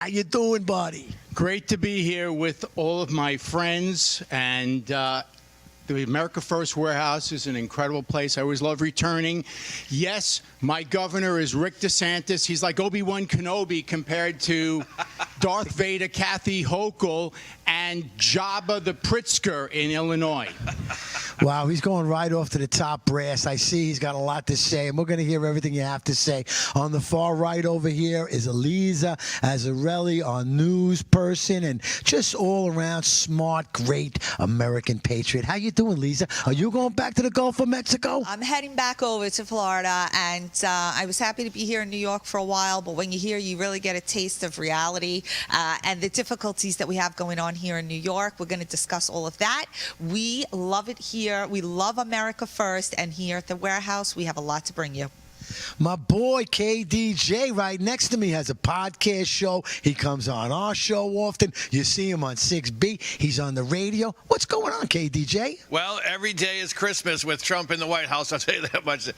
How you doing, buddy? Great to be here with all of my friends, and the America First Warehouse is an incredible place. I always love returning. Yes, my governor is Rick DeSantis. He's like Obi-Wan Kenobi compared to Darth Vader, Kathy Hochul, and Jabba the Pritzker in Illinois. Wow, he's going right off to the top brass. I see he's got a lot to say, and we're going to hear everything you have to say. On the far right over here is Elisa Azzarelli, our news person, and just all-around smart, great American patriot. How you doing, Lisa? Are you going back to the Gulf of Mexico? I'm heading back over to Florida, and I was happy to be here in New York for a while, but when you're here, you really get a taste of reality and the difficulties that we have going on here in New York. We're going to discuss all of that. We love it here. We love America First, and here at the warehouse, we have a lot to bring you. My boy KDJ right next to me has a podcast show. He comes on our show often. You see him on 6B. He's on the radio. What's going on, KDJ? Well, every day is Christmas with Trump in the White House. I'll tell you that much.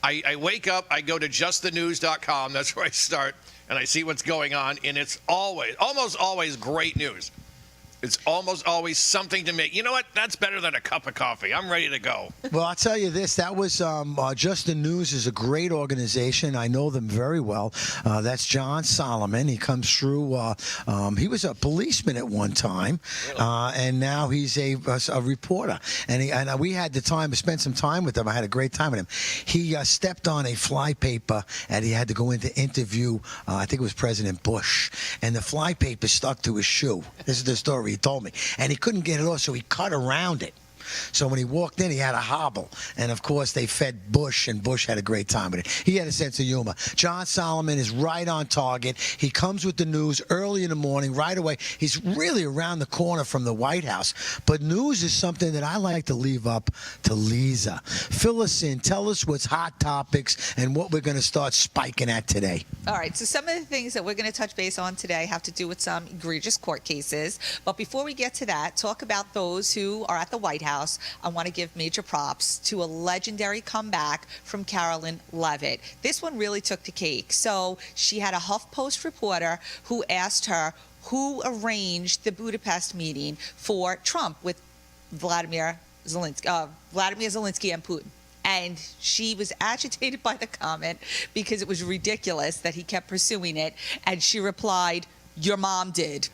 I wake up, I go to justthenews.com. That's where I start, and I see what's going on, and it's almost always great news. It's almost always something to make. You know what? That's better than a cup of coffee. I'm ready to go. Well, I'll tell you this. That was Just the News is a great organization. I know them very well. That's John Solomon. He comes through. He was a policeman at one time, and now he's a reporter. And we had the time to spend some time with him. I had a great time with him. He stepped on a flypaper, and he had to go in to interview, I think it was President Bush. And the flypaper stuck to his shoe. This is the story he told me. And he couldn't get it off, so he cut around it. So when he walked in, he had a hobble. And, of course, they fed Bush, and Bush had a great time with it. He had a sense of humor. John Solomon is right on target. He comes with the news early in the morning, right away. He's really around the corner from the White House. But news is something that I like to leave up to Lisa. Fill us in. Tell us what's hot topics and what we're going to start spiking at today. All right, so some of the things that we're going to touch base on today have to do with some egregious court cases. But before we get to that, talk about those who are at the White House. I want to give major props to a legendary comeback from Carolyn Levitt. This one really took the cake. So she had a HuffPost reporter who asked her who arranged the Budapest meeting for Trump with Vladimir Zelensky and Putin. And she was agitated by the comment because it was ridiculous that he kept pursuing it. And she replied, "Your mom did."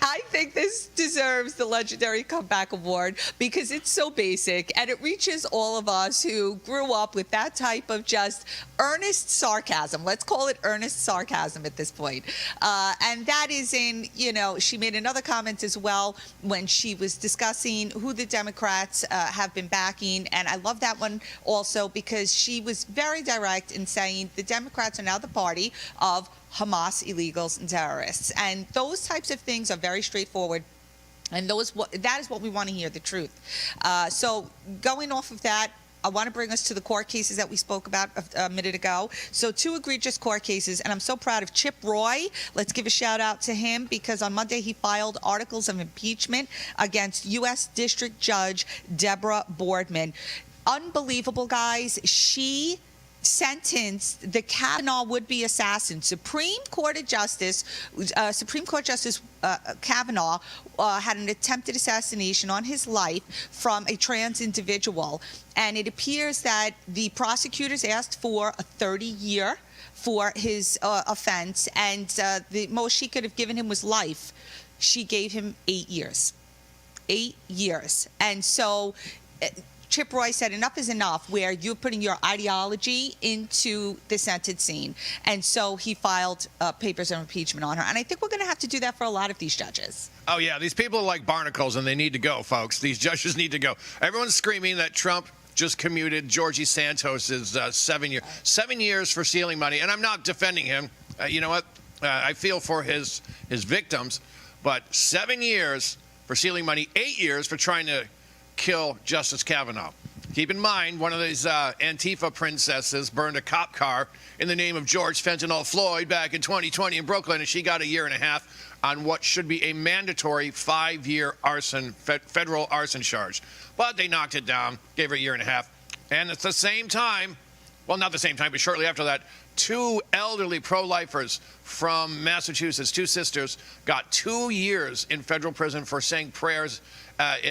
I think this deserves the Legendary Comeback Award because it's so basic and it reaches all of us who grew up with that type of just earnest sarcasm. Let's call it earnest sarcasm at this point. And that is she made another comment as well when she was discussing who the Democrats have been backing. And I love that one also because she was very direct in saying the Democrats are now the party of Hamas illegals and terrorists. And those types of things are very straightforward. And that is what we want to hear, the truth. So going off of that, I want to bring us to the court cases that we spoke about a minute ago. So 2 egregious court cases, and I'm so proud of Chip Roy. Let's give a shout out to him because on Monday he filed articles of impeachment against U.S. District Judge Deborah Boardman. Unbelievable, guys. She sentenced the Kavanaugh would-be assassin, Supreme Court Justice Kavanaugh had an attempted assassination on his life from a trans individual. And it appears that the prosecutors asked for a 30-year for his offense, and the most she could have given him was life. She gave him 8 years. 8 years. And so Chip Roy said enough is enough where you're putting your ideology into the sentencing. And so he filed papers of impeachment on her. And I think we're going to have to do that for a lot of these judges. Oh, yeah. These people are like barnacles, and they need to go, folks. These judges need to go. Everyone's screaming that Trump just commuted Georgie Santos's 7 years for stealing money. And I'm not defending him. You know what? I feel for his victims. But 7 years for stealing money, 8 years for trying to kill Justice Kavanaugh. Keep in mind, one of these Antifa princesses burned a cop car in the name of George Fentanyl Floyd back in 2020 in Brooklyn, and she got a year and a half on what should be a mandatory 5-year federal arson charge. But they knocked it down, gave her a year and a half. And at the same time, well, not the same time, but shortly after that, 2 elderly pro-lifers from Massachusetts, 2 sisters, got 2 years in federal prison for saying prayers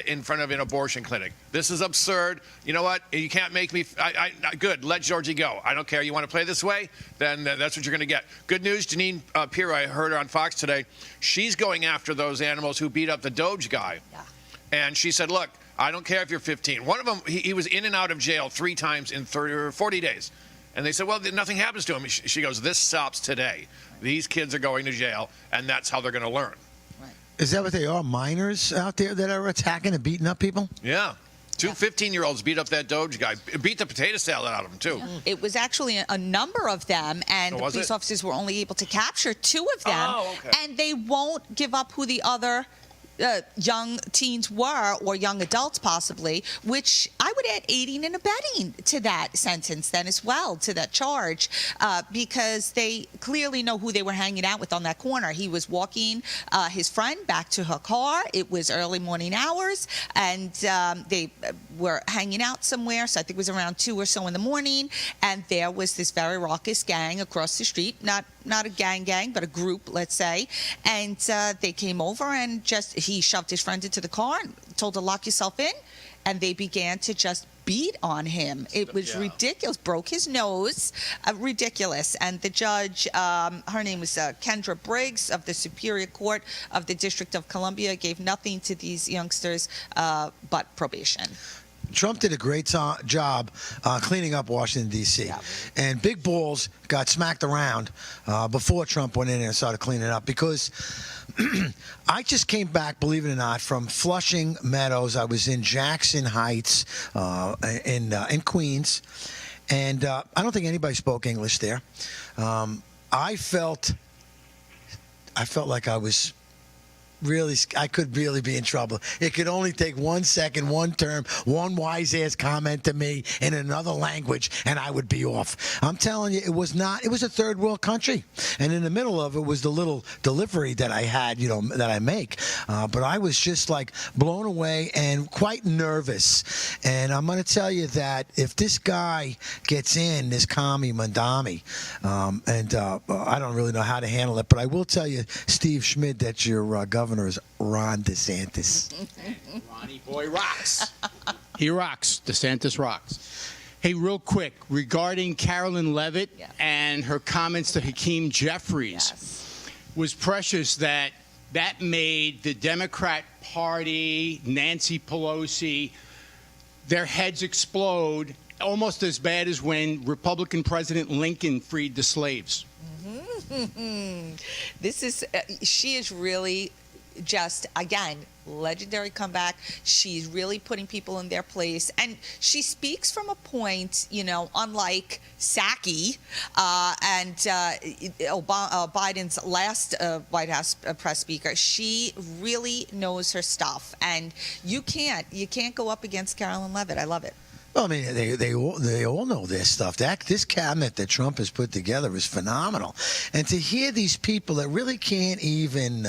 in front of an abortion clinic. This is absurd. You know what? You can't make me. Good. Let Georgie go. I don't care. You want to play this way? Then that's what you're going to get. Good news. Jeanine Pirro, I heard her on Fox today. She's going after those animals who beat up the Doge guy. Yeah. And she said, look, I don't care if you're 15. One of them, he was in and out of jail 3 times in 30 or 40 days. And they said, well, nothing happens to him. She goes, this stops today. These kids are going to jail, and that's how they're going to learn. Is that what they are? Minors out there that are attacking and beating up people? Yeah. 2 15-year-olds beat up that Doge guy. Beat the potato salad out of him, too. It was actually a number of them, and the police officers were only able to capture 2 of them. Oh, okay. And they won't give up who the other young teens were, or young adults possibly, which I would add aiding and abetting to that sentence then as well, to that charge, because they clearly know who they were hanging out with on that corner. He was walking his friend back to her car. It was early morning hours, and they were hanging out somewhere, so I think it was around 2 or so in the morning, and there was this very raucous gang across the street, not a gang, but a group, let's say, and they came over and he shoved his friend into the car and told her, lock yourself in, and they began to just beat on him. It was ridiculous. Broke his nose. Ridiculous. And the judge, her name was Kendra Briggs of the Superior Court of the District of Columbia, gave nothing to these youngsters but probation. Trump did a great job cleaning up Washington, D.C. Yeah. And Big Balls got smacked around before Trump went in there and started cleaning up, because I just came back, believe it or not, from Flushing Meadows. I was in Jackson Heights in Queens, and I don't think anybody spoke English there. I felt like I was I could really be in trouble. It could only take 1 second, one term, one wise-ass comment to me in another language, and I would be off. I'm telling you, it was a third world country. And in the middle of it was the little delivery that I had, that I make. But I was just like blown away and quite nervous. And I'm going to tell you that if this guy gets in, this Kami Mandami, I don't really know how to handle it, but I will tell you, Steve Schmidt, that your governor is Ron DeSantis. Ronnie boy rocks. He rocks. DeSantis rocks. Hey, real quick, regarding Carolyn Levitt and her comments to Hakeem Jeffries, was precious that made the Democrat Party, Nancy Pelosi, their heads explode, almost as bad as when Republican President Lincoln freed the slaves. She is really just, again, legendary comeback. She's really putting people in their place, and she speaks from a point, unlike Psaki and Biden's last White House press speaker. She really knows her stuff, and you can't go up against Carolyn Levitt. I love it. Well, I mean, they all know this stuff. This cabinet that Trump has put together is phenomenal, and to hear these people that really can't even,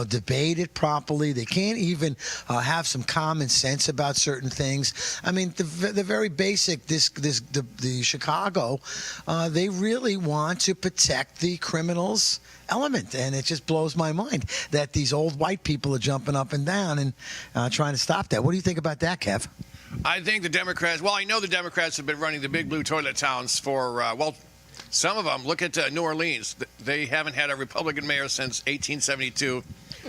debate it properly, they can't even have some common sense about certain things. I mean, the very basic. The Chicago, they really want to protect the criminals element, and it just blows my mind that these old white people are jumping up and down and trying to stop that. What do you think about that, Kev? I think the Democrats, I know the Democrats have been running the big blue toilet towns for, some of them. Look at New Orleans. They haven't had a Republican mayor since 1872.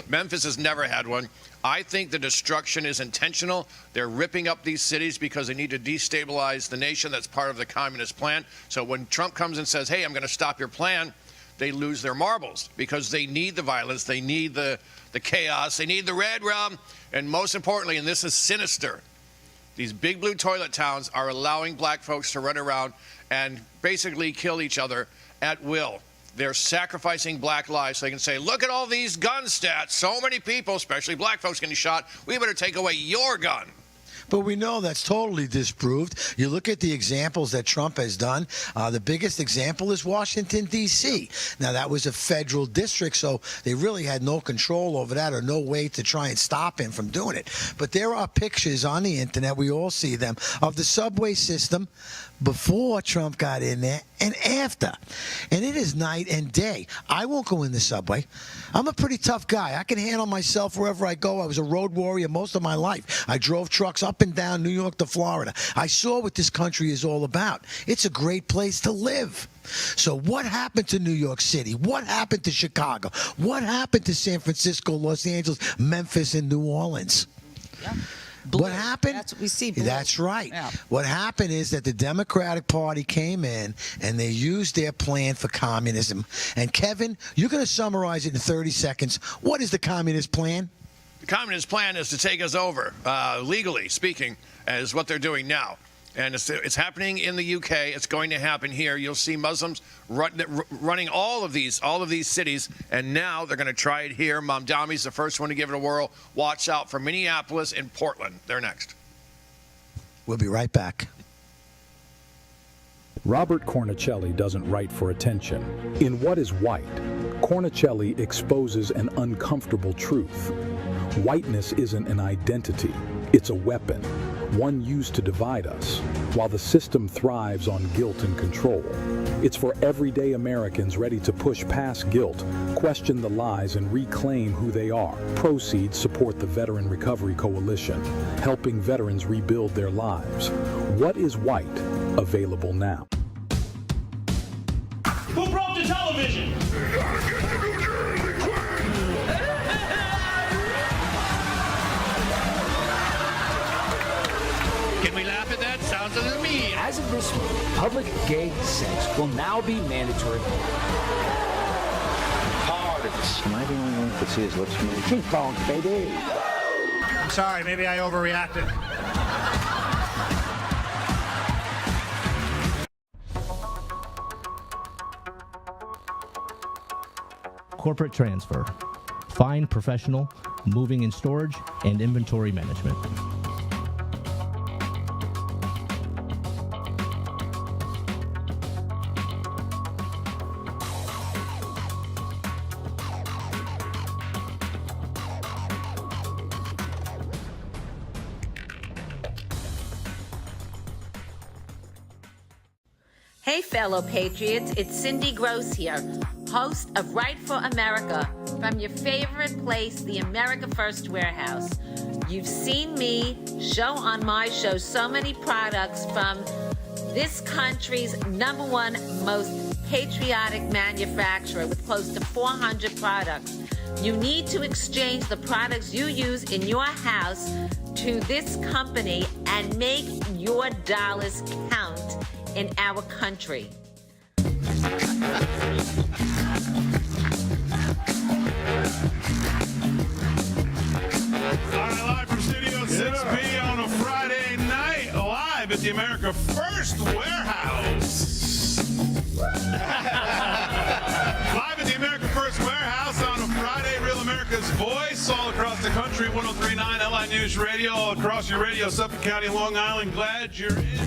Memphis has never had one. I think the destruction is intentional. They're ripping up these cities because they need to destabilize the nation. That's part of the communist plan. So when Trump comes and says, hey, I'm going to stop your plan, they lose their marbles because they need the violence. They need the chaos. They need the red rum. And most importantly, and this is sinister, these big blue toilet towns are allowing black folks to run around and basically kill each other at will. They're sacrificing black lives so they can say, look at all these gun stats. So many people, especially black folks, getting shot. We better take away your gun. But we know that's totally disproved. You look at the examples that Trump has done. The biggest example is Washington, D.C. Now, that was a federal district, so they really had no control over that or no way to try and stop him from doing it. But there are pictures on the internet, we all see them, of the subway system before Trump got in there and after. And it is night and day. I won't go in the subway. I'm a pretty tough guy. I can handle myself wherever I go. I was a road warrior most of my life. I drove trucks up and down New York to Florida. I saw what this country is all about. It's a great place to live. So what happened to New York City? What happened to Chicago? What happened to San Francisco, Los Angeles, Memphis, and New Orleans? Yeah. What happened? That's what we see. Blue. That's right. Yeah. What happened is that the Democratic Party came in and they used their plan for communism. And Kevin, you're going to summarize it in 30 seconds. What is the communist plan? The communist plan is to take us over, legally speaking, as what they're doing now. And it's happening in the UK. It's going to happen here. You'll see Muslims running all of these cities, and now they're going to try it here. Mamdami's the first one to give it a whirl. Watch out for Minneapolis and Portland. They're next. We'll be right back. Robert Cornicelli doesn't write for attention. In What is White, Cornicelli exposes an uncomfortable truth. Whiteness isn't an identity, it's a weapon, one used to divide us, while the system thrives on guilt and control. It's for everyday Americans ready to push past guilt, question the lies, and reclaim who they are. Proceeds support the Veteran Recovery Coalition, helping veterans rebuild their lives. What is White? Available now. Who broke the television? Can we laugh at that? Sounds to me. As of this week, public gay sex will now be mandatory. Parties. Am I the only one that could see his lips move? Cheekbones, baby. I'm sorry, maybe I overreacted. Corporate transfer, fine professional, moving and storage, and inventory management. Hey, fellow patriots, it's Cindy Gross here, host of Right for America, from your favorite place, the America First Warehouse. You've seen me show on my show so many products from this country's #1 most patriotic manufacturer with close to 400 products. You need to exchange the products you use in your house to this company and make your dollars count in our country. All right, live from Studio 6B on a Friday night, live at the America First Warehouse. Live at the America First Warehouse on a Friday, Real America's Voice, all across the country, 103.9 LI News Radio, all across your radio, Suffolk County, Long Island. Glad you're in.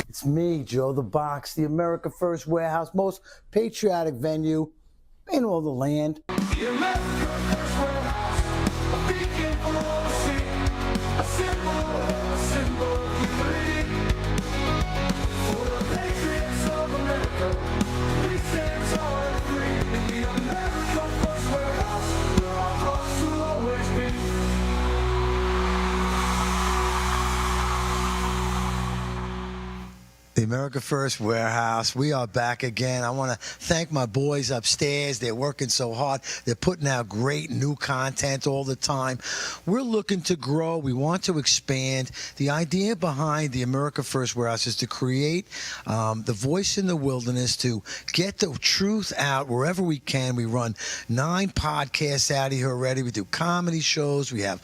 It's me, Joe the Box, the America First Warehouse, most patriotic venue in all the land. The America First Warehouse, a beacon for all to see, a symbol of unity. For the patriots of America, we stand tall and free. In the America First Warehouse, where our hearts will always be. The America First Warehouse. We are back again. I want to thank my boys upstairs. They're working so hard. They're putting out great new content all the time. We're looking to grow. We want to expand. The idea behind the America First Warehouse is to create the voice in the wilderness, to get the truth out wherever we can. We run 9 podcasts out of here already. We do comedy shows. We have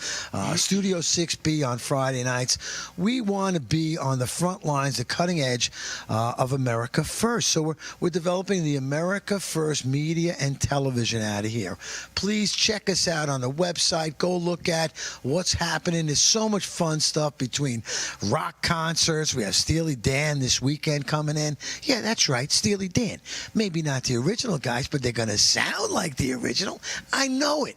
Studio 6B on Friday nights. We want to be on the front lines, the cutting edge of America First. So we're developing the America First media and television out of here. Please check us out on the website. Go look at what's happening. There's so much fun stuff between rock concerts. We have Steely Dan this weekend coming in. Yeah, that's right, Steely Dan. Maybe not the original guys, but they're going to sound like the original. I know it.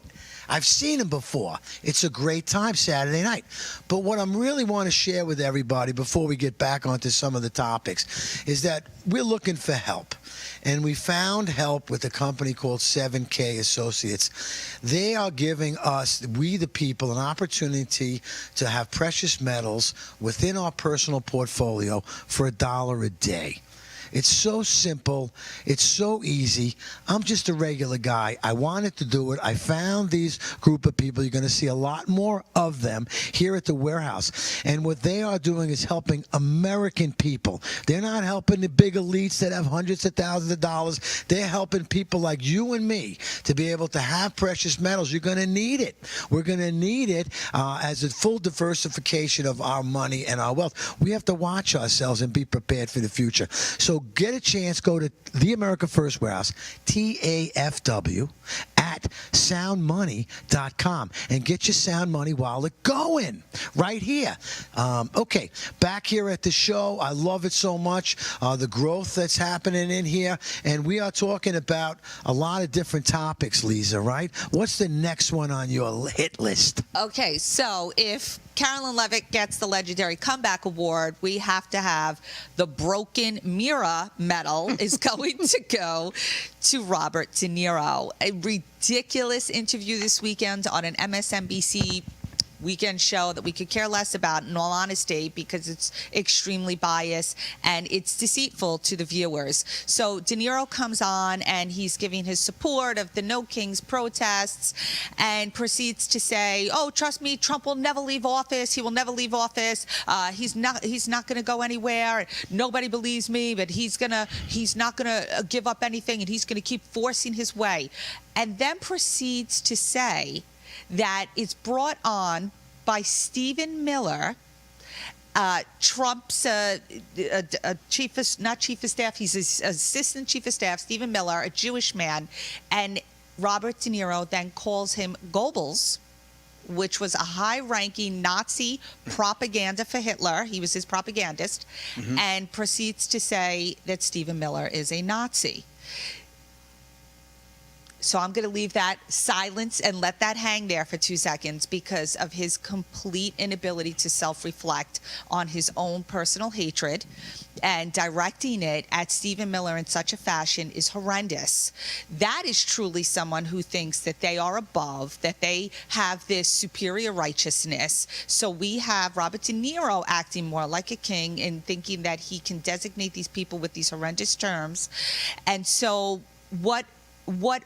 I've seen them before. It's a great time Saturday night. But what I really want to share with everybody before we get back onto some of the topics is that we're looking for help. And we found help with a company called 7K Associates. They are giving us, we the people, an opportunity to have precious metals within our personal portfolio for $1 a day. It's so simple. It's so easy. I'm just a regular guy. I wanted to do it. I found these group of people. You're going to see a lot more of them here at the warehouse. And what they are doing is helping American people. They're not helping the big elites that have hundreds of thousands of dollars. They're helping people like you and me to be able to have precious metals. You're going to need it. We're going to need it as a full diversification of our money and our wealth. We have to watch ourselves and be prepared for the future. So get a chance, go to the America First Warehouse, TAFW, at soundmoney.com and get your sound money while it's going right here. Okay, back here at the show. I love it so much, the growth that's happening in here. And we are talking about a lot of different topics, Lisa, right? What's the next one on your hit list? Okay, so if Carolyn Levitt gets the legendary comeback award, we have to have the Broken Mirror medal is going to go to Robert De Niro. A ridiculous interview this weekend on an MSNBC weekend show that we could care less about, in all honesty, because it's extremely biased and it's deceitful to the viewers. So De Niro comes on and he's giving his support of the No Kings protests and proceeds to say, "Oh, trust me, Trump will never leave office. He will never leave office. He's not going to go anywhere. Nobody believes me, but he's not gonna give up anything, and he's going to keep forcing his way." And then proceeds to say that it's brought on by Stephen Miller, Trump's not chief of staff, he's his assistant chief of staff, Stephen Miller, a Jewish man, and Robert De Niro then calls him Goebbels, which was a high-ranking Nazi propaganda for Hitler. He was his propagandist, and proceeds to say that Stephen Miller is a Nazi. So I'm going to leave that silence and let that hang there for 2 seconds because of his complete inability to self-reflect on his own personal hatred, and directing it at Stephen Miller in such a fashion is horrendous. That is truly someone who thinks that they are above, that they have this superior righteousness. So we have Robert De Niro acting more like a king and thinking that he can designate these people with these horrendous terms. And so what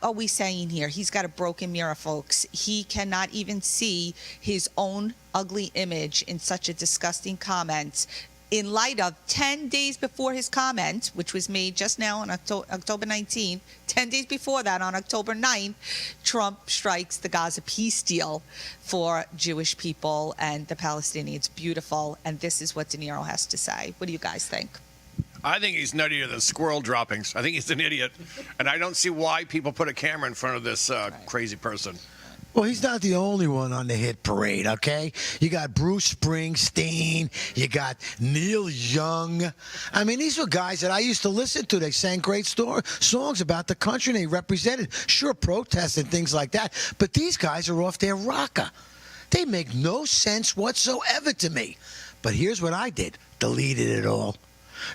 are we saying here? He's got a broken mirror, folks. He cannot even see his own ugly image in such a disgusting comment in light of 10 days before his comment, which was made just now on October 19th, 10 days before that, on October 9th, Trump strikes the Gaza peace deal for Jewish people and the Palestinians. Beautiful. And this is what De Niro has to say. What do you guys think? I think he's nuttier than squirrel droppings. I think he's an idiot. And I don't see why people put a camera in front of this crazy person. Well, he's not the only one on the hit parade, okay? You got Bruce Springsteen. You got Neil Young. I mean, these were guys that I used to listen to. They sang great songs about the country they represented. Sure, protests and things like that. But these guys are off their rocker. They make no sense whatsoever to me. But here's what I did. Deleted it all.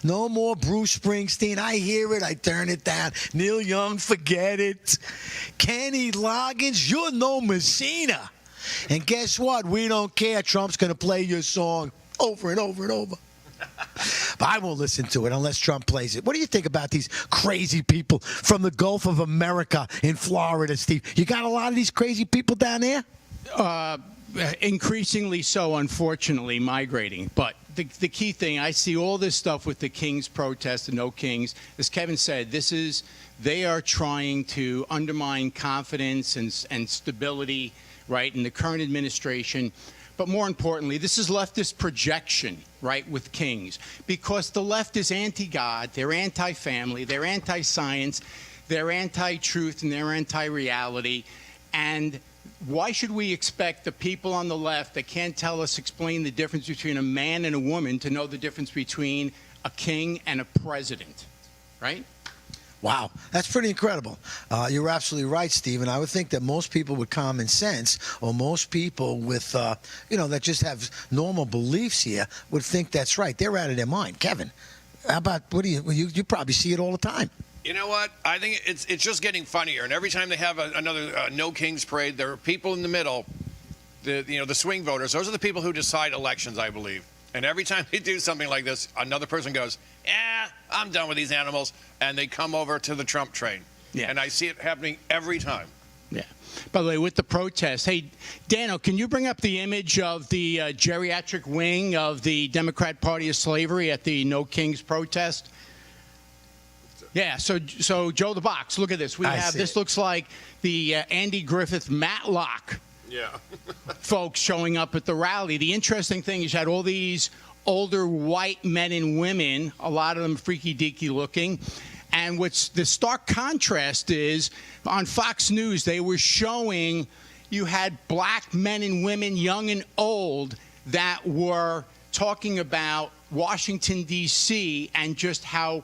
No more Bruce Springsteen. I hear it. I turn it down. Neil Young, forget it. Kenny Loggins, you're no Messina. And guess what? We don't care. Trump's going to play your song over and over and over. But I won't listen to it unless Trump plays it. What do you think about these crazy people from the Gulf of America in Florida, Steve? You got a lot of these crazy people down there? Increasingly so, unfortunately, migrating. But the key thing, I see all this stuff with the Kings protest, the No Kings. As Kevin said, they are trying to undermine confidence and stability, right, in the current administration. But more importantly, this is leftist projection, right, with Kings. Because the left is anti-God, they're anti-family, they're anti-science, they're anti-truth, and they're anti-reality. And why should we expect the people on the left that can't explain the difference between a man and a woman to know the difference between a king and a president, right? Wow, that's pretty incredible. You're absolutely right, Stephen. I would think that most people with common sense, or most people with, that just have normal beliefs here, would think that's right. They're out of their mind. Kevin, how about you probably see it all the time. You know what? I think it's just getting funnier. And every time they have another No Kings parade, there are people in the middle, the swing voters. Those are the people who decide elections, I believe. And every time they do something like this, another person goes, I'm done with these animals. And they come over to the Trump train. Yeah. And I see it happening every time. Yeah. By the way, with the protest, hey, Dano, can you bring up the image of the geriatric wing of the Democrat Party of Slavery at the No Kings protest? Yeah, so Joe the Box, look at this. This looks like the Andy Griffith Matlock folks showing up at the rally. The interesting thing is you had all these older white men and women, a lot of them freaky-deaky looking. And what's the stark contrast is on Fox News, they were showing you had black men and women, young and old, that were talking about Washington, D.C., and just how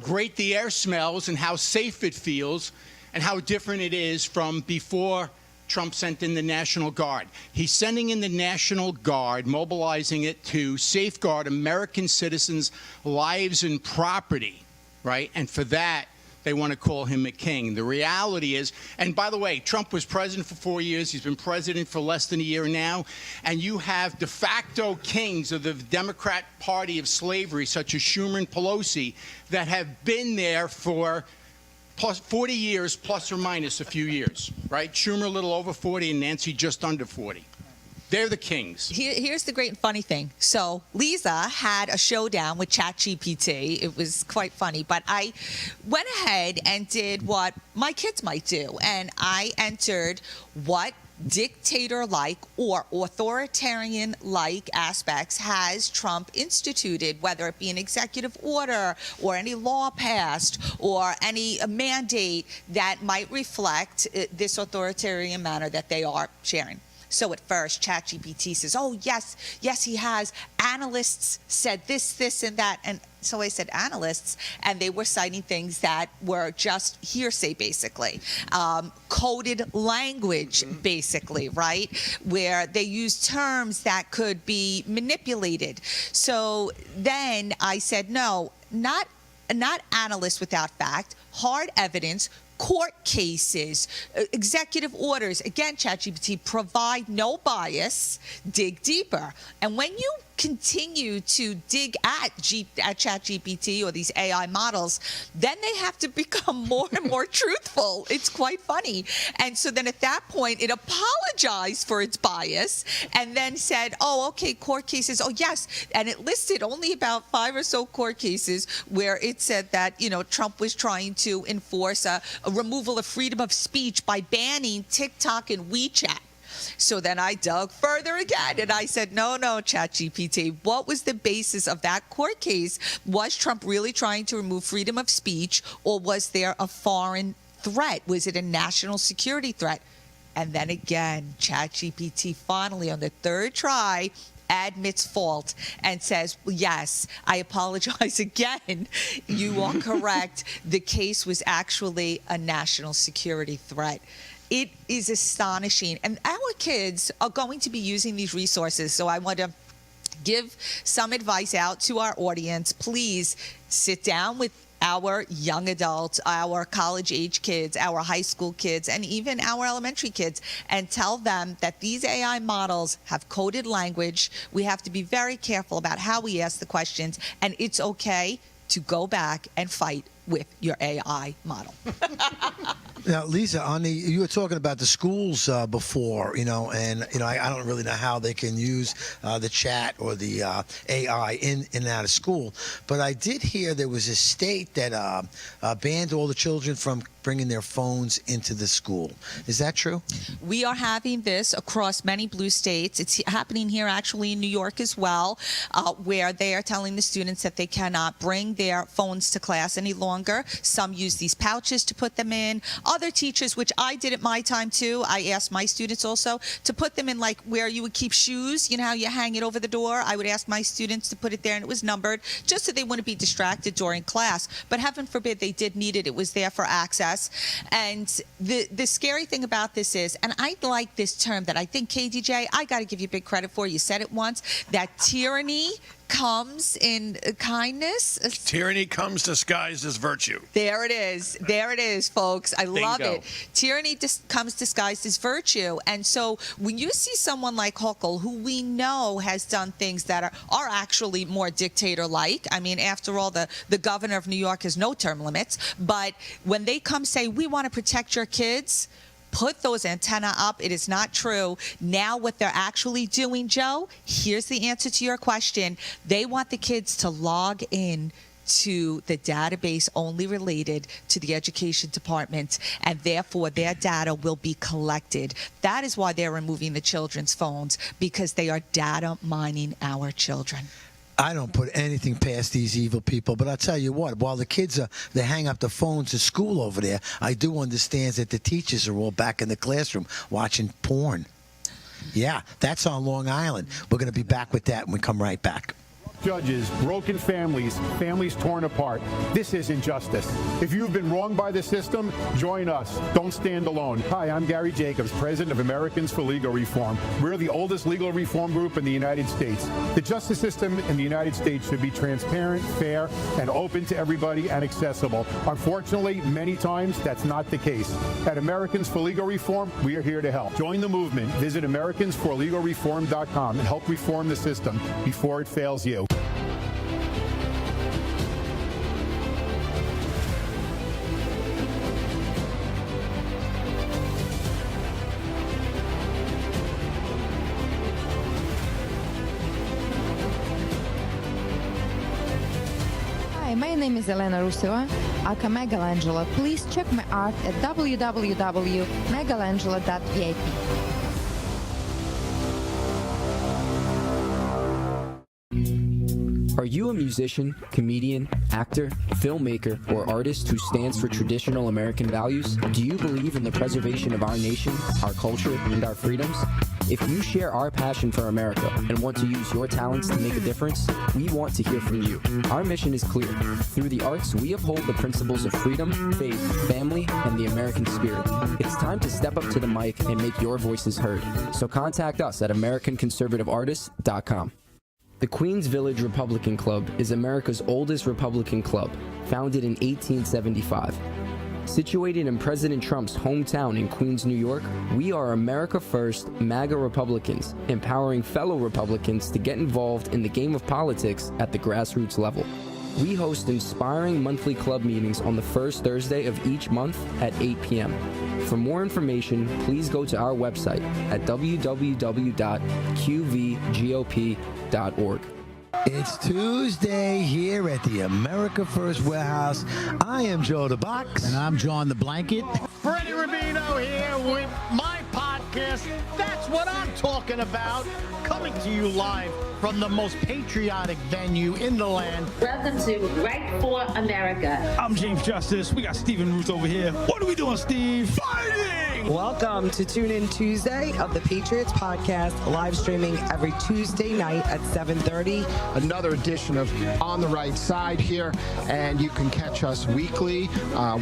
great the air smells and how safe it feels and how different it is from before Trump sent in the National Guard. He's sending in the National Guard, mobilizing it to safeguard American citizens' lives and property, right? And for that, they want to call him a king. The reality is, and by the way, Trump was president for 4 years. He's been president for less than a year now. And you have de facto kings of the Democrat Party of Slavery, such as Schumer and Pelosi, that have been there for 40 years, plus or minus a few years, right? Schumer a little over 40 and Nancy just under 40. They're the kings. Here's the great and funny thing. So Lisa had a showdown with ChatGPT. It was quite funny, but I went ahead and did what my kids might do, and I entered what dictator-like or authoritarian-like aspects has Trump instituted, whether it be an executive order or any law passed or any mandate that might reflect this authoritarian manner that they are sharing. So at first, ChatGPT says, oh, yes, he has. Analysts said this, and that. And so I said analysts, and they were citing things that were just hearsay, basically. Coded language, basically, right? Where they use terms that could be manipulated. So then I said, no, not analysts without fact, hard evidence, court cases, executive orders. Again, ChatGPT, provide no bias, dig deeper. And when you continue to dig at ChatGPT or these AI models, then they have to become more and more truthful. It's quite funny. And so then at that point, it apologized for its bias and then said, oh, okay, court cases. Oh, yes. And it listed only about 5 or so court cases where it said that, Trump was trying to enforce a removal of freedom of speech by banning TikTok and WeChat. So then I dug further again, and I said, no, ChatGPT, what was the basis of that court case? Was Trump really trying to remove freedom of speech, or was there a foreign threat? Was it a national security threat? And then again, ChatGPT finally, on the third try, admits fault and says, yes, I apologize again. You are correct. The case was actually a national security threat. It is astonishing. And our kids are going to be using these resources. So I want to give some advice out to our audience. Please sit down with our young adults, our college-age kids, our high school kids, and even our elementary kids, and tell them that these AI models have coded language. We have to be very careful about how we ask the questions, and it's okay to go back and fight with your AI model. Now, Lisa, you were talking about the schools before, and I don't really know how they can use the chat or the AI in and out of school. But I did hear there was a state that banned all the children from bringing their phones into the school. Is that true? We are having this across many blue states. It's happening here actually in New York as well, where they are telling the students that they cannot bring their phones to class any longer. Some use these pouches to put them in. other teachers, which I did at my time too, I asked my students also to put them in like where you would keep shoes. You know how you hang it over the door? I would ask my students to put it there, and it was numbered just so they wouldn't be distracted during class. But heaven forbid they did need it. It was there for access. And the scary thing about this is, and I like this term that I think, KDJ, I got to give you big credit for. You said it once, that tyranny comes in kindness. Tyranny comes disguised as virtue. There it is, folks. I love Bingo. it. Tyranny comes disguised as virtue. And so when you see someone like Hochul, who we know has done things that are actually more dictator-like, I mean, after all, the governor of New York has no term limits, but when they come say, we want to protect your kids, put those antennae up. It is not true. Now what they're actually doing, Joe, here's the answer to your question. They want the kids to log in to the database only related to the education department, and therefore their data will be collected. That is why they're removing the children's phones, because they are data mining our children. I don't put anything past these evil people, but I'll tell you what, while the kids they hang up the phones at school over there, I do understand that the teachers are all back in the classroom watching porn. Yeah, that's on Long Island. We're going to be back with that when we come right back. Judges, broken families, families torn apart. This isn't justice. If you've been wronged by the system, join us. Don't stand alone. Hi, I'm Gary Jacobs, president of Americans for Legal Reform. We're the oldest legal reform group in the United States. The justice system in the United States should be transparent, fair, and open to everybody and accessible. Unfortunately, many times that's not the case. At Americans for Legal Reform, we are here to help. Join the movement. Visit AmericansForLegalReform.com and help reform the system before it fails you. Hi, my name is Elena Ruseva, aka Megalangela. Please check my art at www.megalangela.vip. Are you a musician, comedian, actor, filmmaker, or artist who stands for traditional American values? Do you believe in the preservation of our nation, our culture, and our freedoms? If you share our passion for America and want to use your talents to make a difference, we want to hear from you. Our mission is clear. Through the arts, we uphold the principles of freedom, faith, family, and the American spirit. It's time to step up to the mic and make your voices heard. So contact us at AmericanConservativeArtists.com. The Queens Village Republican Club is America's oldest Republican club, founded in 1875. Situated in President Trump's hometown in Queens, New York, we are America First MAGA Republicans, empowering fellow Republicans to get involved in the game of politics at the grassroots level. We host inspiring monthly club meetings on the first Thursday of each month at 8 p.m. For more information, please go to our website at www.qvgop.org. It's Tuesday here at the America First Warehouse. I am Joe the Box. And I'm John the Blanket. Freddie Rubino here with my podcast. That's what I'm talking about. Coming to you live from the most patriotic venue in the land. Welcome to Right for America. I'm James Justice. We got Stephen Ruth over here. What are we doing, Steve? Fighting! Welcome to Tune In Tuesday of the Patriots Podcast, live streaming every Tuesday night at 7:30. Another edition of On the Right Side here, and you can catch us weekly,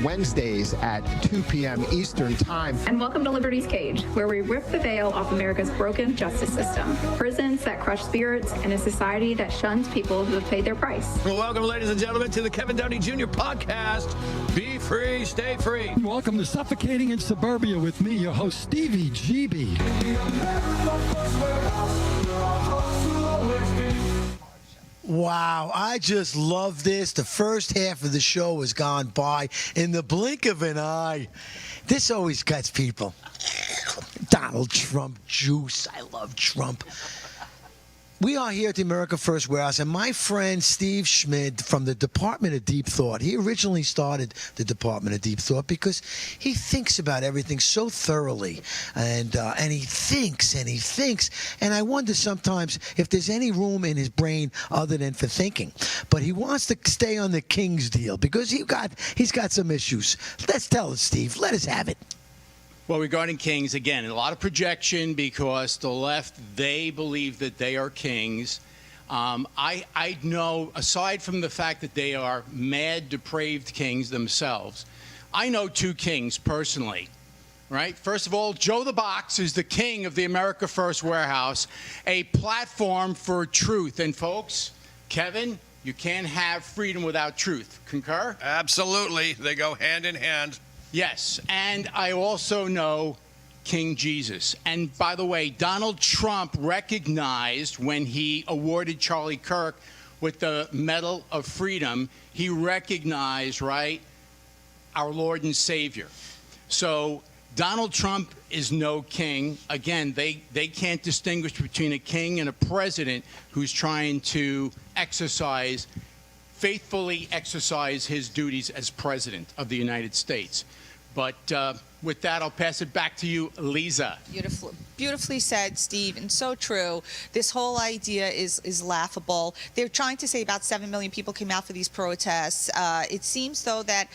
Wednesdays at 2 p.m. Eastern Time. And welcome to Liberty's Cage, where we rip the veil off America's broken justice system. Prisons that crush spirits and a society that shuns people who have paid their price. Well, welcome, ladies and gentlemen, to the Kevin Downey Jr. Podcast. Be free, stay free. Welcome to Suffocating in Suburbia with me, your host, Stevie GB. Wow, I just love this. The first half of the show has gone by in the blink of an eye. This always gets people. Donald Trump juice. I love Trump. We are here at the America First Warehouse, and my friend Steve Schmidt from the Department of Deep Thought, he originally started the Department of Deep Thought because he thinks about everything so thoroughly, and he thinks, and I wonder sometimes if there's any room in his brain other than for thinking. But he wants to stay on the King's deal because he's got some issues. Let's tell it, Steve. Let us have it. Well, regarding kings, again, a lot of projection because the left, they believe that they are kings. I know, aside from the fact that they are mad, depraved kings themselves, I know two kings personally, right? First of all, Joe the Box is the king of the America First Warehouse, a platform for truth. And folks, Kevin, you can't have freedom without truth. Concur? Absolutely. They go hand in hand. Yes, and I also know King Jesus. And by the way, Donald Trump recognized when he awarded Charlie Kirk with the Medal of Freedom, he recognized, right, our Lord and Savior. So Donald Trump is no king. Again, they can't distinguish between a king and a president who's trying to faithfully exercise his duties as president of the United States. But with that, I'll pass it back to you, Lisa. Beautifully said, Steve, and so true. This whole idea is laughable. They're trying to say about 7 million people came out for these protests. It seems, though, that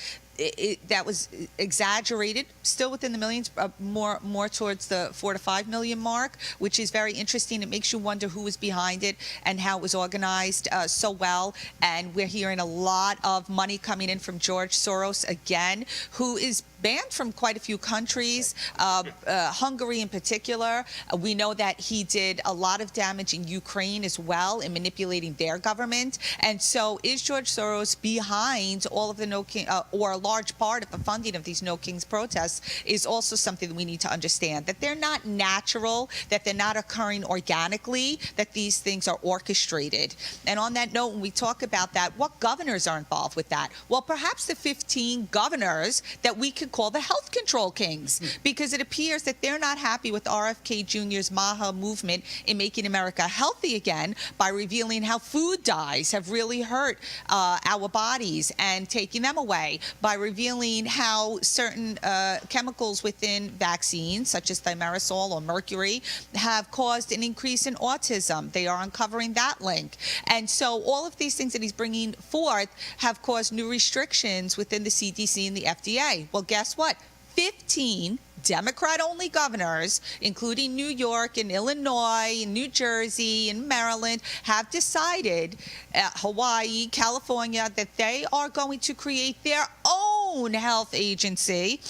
that was exaggerated, still within the millions, more towards the 4 to 5 million mark, which is very interesting. It makes you wonder who was behind it and how it was organized so well. And we're hearing a lot of money coming in from George Soros again, who is banned from quite a few countries, Hungary in particular. We know that he did a lot of damage in Ukraine as well in manipulating their government. And so is George Soros behind all of the No King, or a large part of the funding of these No Kings protests is also something that we need to understand, that they're not natural, that they're not occurring organically, that these things are orchestrated. And on that note, when we talk about that, what governors are involved with that? Well, perhaps the 15 governors that we could call the health control kings, because it appears that they're not happy with RFK Jr.'s MAHA movement in making America healthy again by revealing how food dyes have really hurt our bodies and taking them away, by revealing how certain chemicals within vaccines, such as thimerosal or mercury, have caused an increase in autism. They are uncovering that link. And so all of these things that he's bringing forth have caused new restrictions within the CDC and the FDA. Well, guess what? 15 Democrat-only governors, including New York and Illinois and New Jersey and Maryland, have decided, Hawaii, California, that they are going to create their own health agency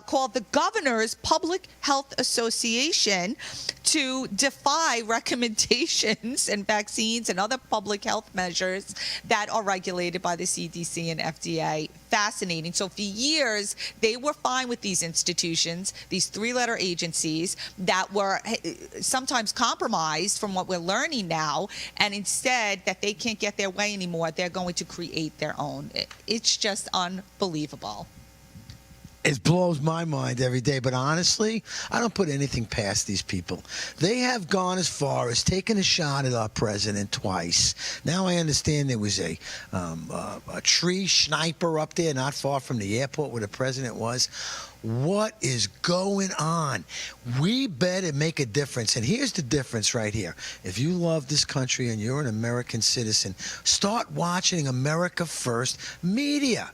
called the Governor's Public Health Association to defy recommendations and vaccines and other public health measures that are regulated by the CDC and FDA. Fascinating. So for years, they were fine with these institutions, these three-letter agencies that were sometimes compromised from what we're learning now, and instead that they can't get their way anymore, they're going to create their own. It's just unbelievable. It blows my mind every day, but honestly, I don't put anything past these people. They have gone as far as taking a shot at our president twice. Now I understand there was a tree sniper up there not far from the airport where the president was. What is going on? We better make a difference. And here's the difference right here. If you love this country and you're an American citizen, start watching America First Media.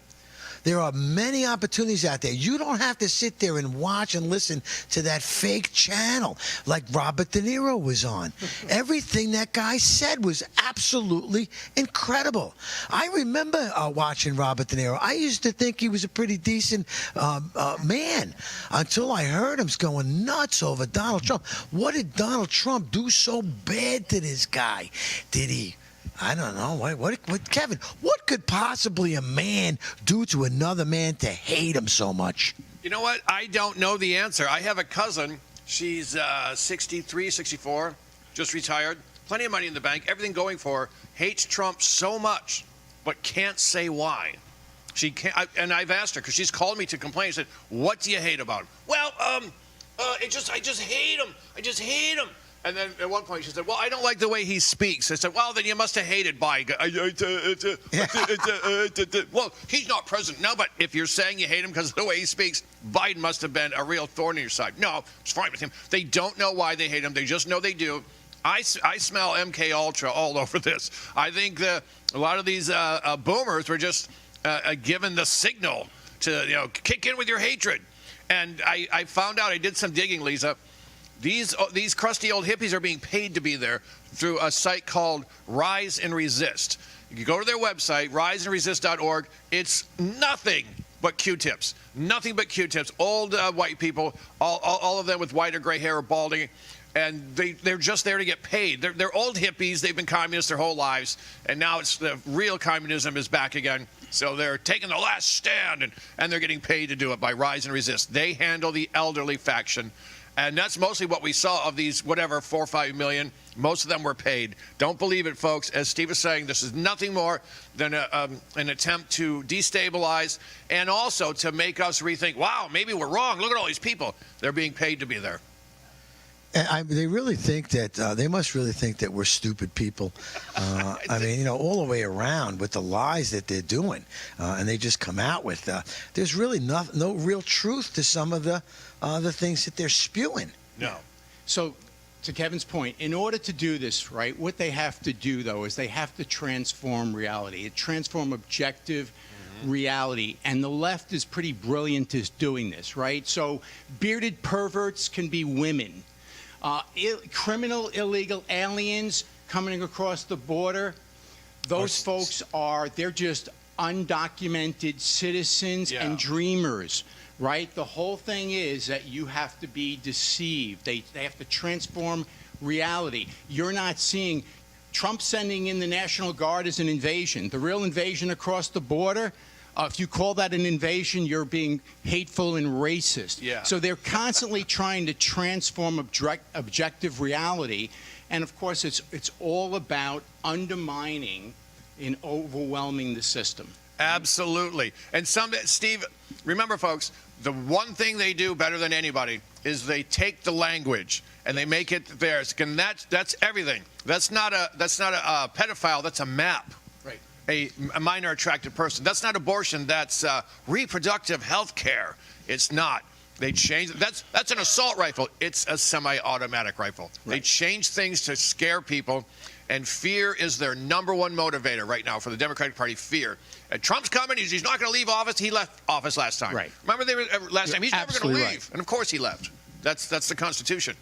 There are many opportunities out there. You don't have to sit there and watch and listen to that fake channel like Robert De Niro was on. Everything that guy said was absolutely incredible. I remember watching Robert De Niro. I used to think he was a pretty decent man until I heard him going nuts over Donald Trump. What did Donald Trump do so bad to this guy? Did he? I don't know. What, Kevin, what could possibly a man do to another man to hate him so much? You know what? I don't know the answer. I have a cousin. She's 63, 64, just retired. Plenty of money in the bank, everything going for her. Hates Trump so much, but can't say why. She can't. And I've asked her, because she's called me to complain. She said, what do you hate about him? Well, I just hate him. I just hate him. And then at one point she said, well, I don't like the way he speaks. I said, well, then you must have hated Biden. Well, he's not president now, but if you're saying you hate him because of the way he speaks, Biden must have been a real thorn in your side. No, it's fine with him. They don't know why they hate him. They just know they do. I smell MK Ultra all over this. I think a lot of these boomers were just given the signal to kick in with your hatred. And I found out, I did some digging, Lisa. These crusty old hippies are being paid to be there through a site called Rise and Resist. You can go to their website, riseandresist.org. It's nothing but Q-tips. Nothing but Q-tips. Old white people, all of them with white or gray hair or balding. And they're just there to get paid. They're old hippies. They've been communists their whole lives. And now it's the real communism is back again. So they're taking the last stand, and they're getting paid to do it by Rise and Resist. They handle the elderly faction. And that's mostly what we saw of these, 4 or 5 million. Most of them were paid. Don't believe it, folks. As Steve was saying, this is nothing more than an attempt to destabilize and also to make us rethink, wow, maybe we're wrong. Look at all these people. They're being paid to be there. And they really think that they must really think that we're stupid people. I mean, all the way around with the lies that they're doing, and they just come out with. There's really no real truth to some of the things that they're spewing. No. So, to Kevin's point, in order to do this, right, what they have to do though is they have to transform reality, transform objective reality, and the left is pretty brilliant at doing this, right? So, bearded perverts can be women. Criminal illegal aliens coming across the border, those folks they're just undocumented citizens and dreamers, right? The whole thing is that you have to be deceived. They have to transform reality. You're not seeing Trump sending in the National Guard as an invasion. The real invasion across the border, if you call that an invasion, you're being hateful and racist. Yeah. So they're constantly trying to transform objective reality. And, of course, it's all about undermining and overwhelming the system. Absolutely. And Steve, remember, folks, the one thing they do better than anybody is they take the language and they make it theirs. And that's everything. That's not a pedophile. That's a map. A minor attracted person. That's not abortion. That's reproductive health care. It's not. They changed. That's an assault rifle. It's a semi-automatic rifle. Right. They change things to scare people, and fear is their number one motivator right now for the Democratic Party. Fear. And Trump's coming. He's not going to leave office. He left office last time. Right. Remember last time? He's never going to leave. Right. And of course he left. That's the Constitution.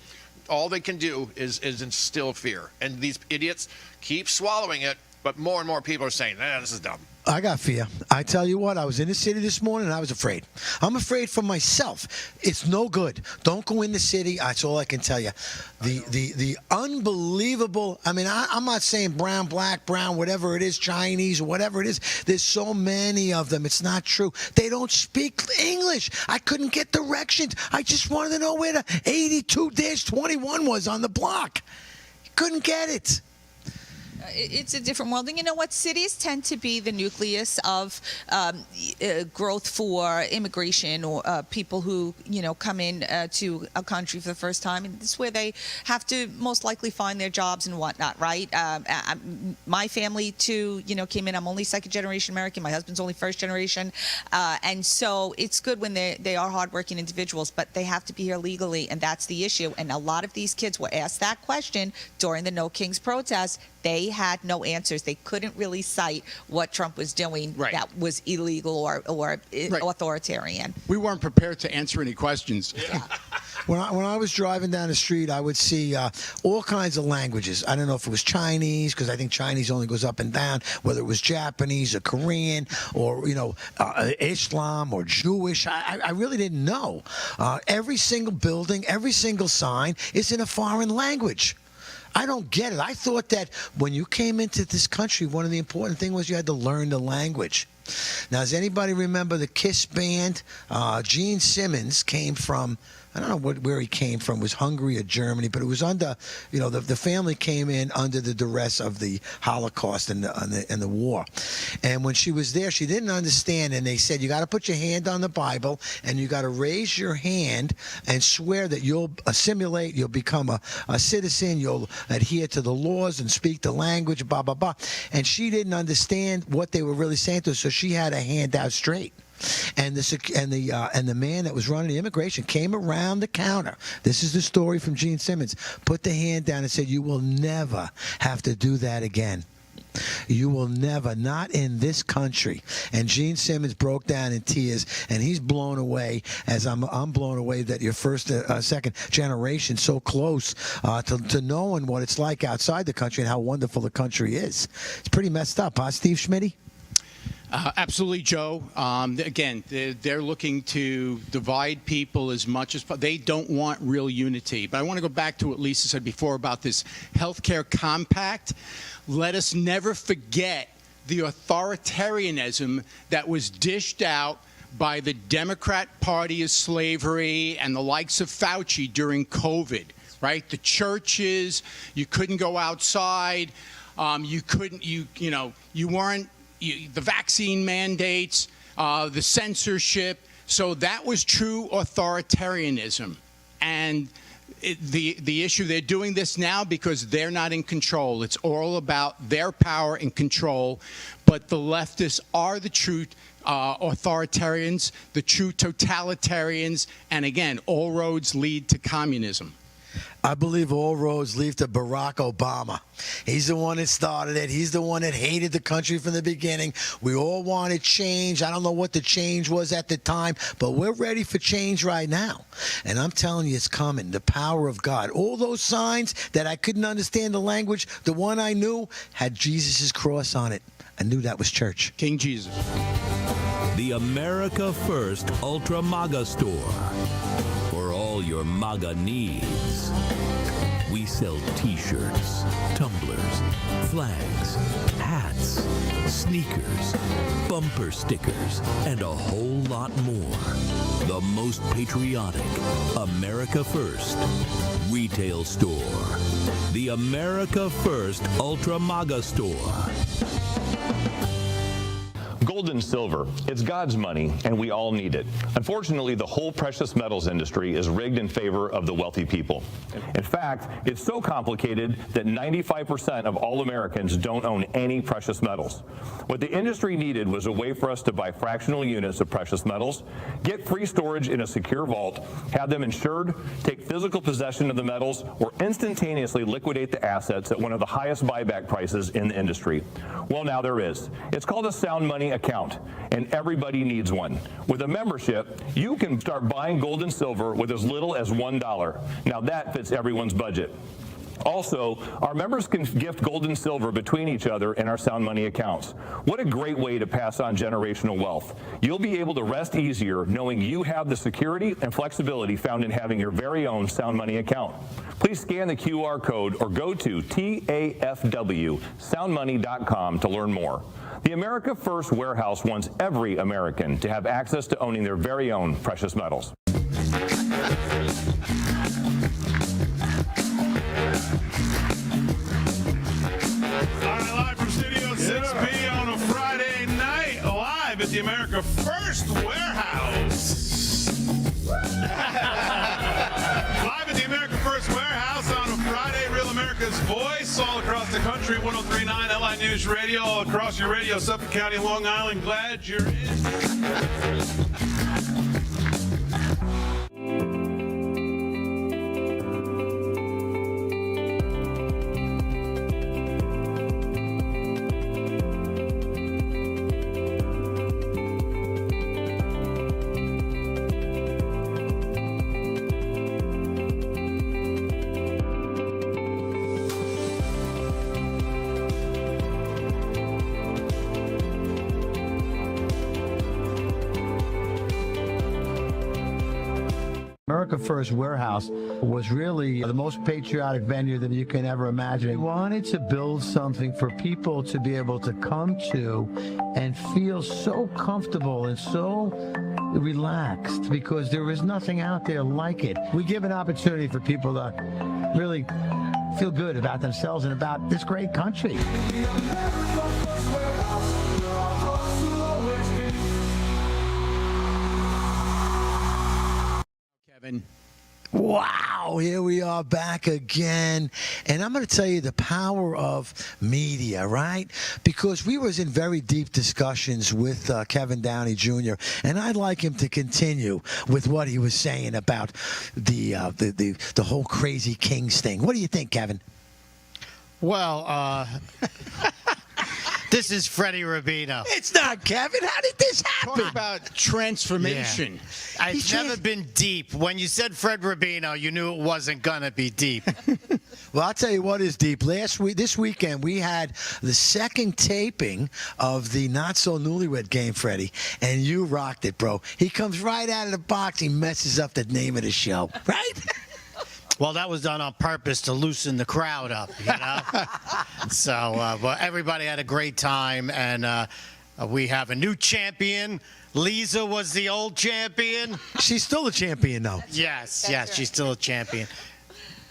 All they can do is instill fear, and these idiots keep swallowing it. But more and more people are saying, this is dumb. I got fear. I tell you what, I was in the city this morning and I was afraid. I'm afraid for myself. It's no good. Don't go in the city. That's all I can tell you. The unbelievable, I mean, I'm not saying brown, black, brown, whatever it is, Chinese or whatever it is. There's so many of them. It's not true. They don't speak English. I couldn't get directions. I just wanted to know where the 82-21 was on the block. Couldn't get it. It's a different world. And you know what? Cities tend to be the nucleus of growth for immigration or people who, come in to a country for the first time. And this is where they have to most likely find their jobs and whatnot, right? My family, too, came in. I'm only second-generation American. My husband's only first-generation. And so it's good when they are hardworking individuals, but they have to be here legally, and that's the issue. And a lot of these kids were asked that question during the No Kings protest. They had no answers. They couldn't really cite what Trump was doing that was illegal or authoritarian. We weren't prepared to answer any questions. Yeah. When I was driving down the street, I would see all kinds of languages. I don't know if it was Chinese, because I think Chinese only goes up and down, whether it was Japanese or Korean or, Islam or Jewish. I really didn't know. Every single building, every single sign is in a foreign language. I don't get it. I thought that when you came into this country, one of the important things was you had to learn the language. Now, does anybody remember the Kiss band? Gene Simmons came from I don't know where he came from. It was Hungary or Germany, but it was under, the family came in under the duress of the Holocaust and the war. And when she was there, she didn't understand, and they said, you got to put your hand on the Bible, and you got to raise your hand and swear that you'll assimilate, you'll become a citizen, you'll adhere to the laws and speak the language, blah, blah, blah. And she didn't understand what they were really saying to her, so she had a hand out straight. And the man that was running the immigration came around the counter. This is the story from Gene Simmons. Put the hand down and said, you will never have to do that again. You will never, not in this country. And Gene Simmons broke down in tears, and he's blown away, as I'm blown away that your first, second generation so close to knowing what it's like outside the country and how wonderful the country is. It's pretty messed up, huh, Steve Schmitty? Absolutely, Joe. Again, they're looking to divide people as much as possible. They don't want real unity. But I want to go back to what Lisa said before about this healthcare compact. Let us never forget the authoritarianism that was dished out by the Democrat Party of slavery and the likes of Fauci during COVID, right? The churches, you couldn't go outside, you couldn't, you weren't, the vaccine mandates, the censorship. So that was true authoritarianism. And the issue, they're doing this now because they're not in control. It's all about their power and control. But the leftists are the true authoritarians, the true totalitarians. And again, all roads lead to communism. I believe all roads lead to Barack Obama. He's the one that started it. He's the one that hated the country from the beginning. We all wanted change. I don't know what the change was at the time, but we're ready for change right now. And I'm telling you, it's coming. The power of God. All those signs that I couldn't understand the language, the one I knew had Jesus' cross on it. I knew that was church. King Jesus. The America First Ultra MAGA store. For all your MAGA needs. We sell t-shirts, tumblers, flags, hats, sneakers, bumper stickers, and a whole lot more. The most patriotic America First retail store. The America First Ultra MAGA store. Gold and silver, it's God's money, and we all need it. Unfortunately, the whole precious metals industry is rigged in favor of the wealthy people. In fact, it's so complicated that 95% of all Americans don't own any precious metals. What the industry needed was a way for us to buy fractional units of precious metals, get free storage in a secure vault, have them insured, take physical possession of the metals, or instantaneously liquidate the assets at one of the highest buyback prices in the industry. Well, now there is. It's called a sound money account, and everybody needs one. With a membership, you can start buying gold and silver with as little as $1. Now that fits everyone's budget. Also, our members can gift gold and silver between each other in our Sound Money accounts. What a great way to pass on generational wealth. You'll be able to rest easier knowing you have the security and flexibility found in having your very own Sound Money account. Please scan the QR code or go to tafwsoundmoney.com to learn more. The America First Warehouse wants every American to have access to owning their very own precious metals. At the America First Warehouse. Live at the America First Warehouse on a Friday, Real America's Voice, all across the country, 103.9 LI News Radio, all across your radio, Suffolk County, Long Island. Glad you're in. America First Warehouse was really the most patriotic venue that you can ever imagine. We wanted to build something for people to be able to come to and feel so comfortable and so relaxed, because there is nothing out there like it. We give an opportunity for people to really feel good about themselves and about this great country. Kevin. Wow, here we are back again. And I'm going to tell you the power of media, right? Because we was in very deep discussions with Kevin Downey Jr., and I'd like him to continue with what he was saying about the whole Crazy Kings thing. What do you think, Kevin? Well, this is Freddie Rubino. It's not, Kevin. How did this happen? Talk about transformation. Yeah. It's never been deep. When you said Fred Rubino, you knew it wasn't going to be deep. Well, I'll tell you what is deep. This weekend, we had the second taping of the Not So Newlywed Game, Freddie, and you rocked it, bro. He comes right out of the box. He messes up the name of the show, right? Well, that was done on purpose to loosen the crowd up, you know? So, but everybody had a great time, and we have a new champion. Lisa was the old champion. She's still a champion, though. Yes, she's still a champion.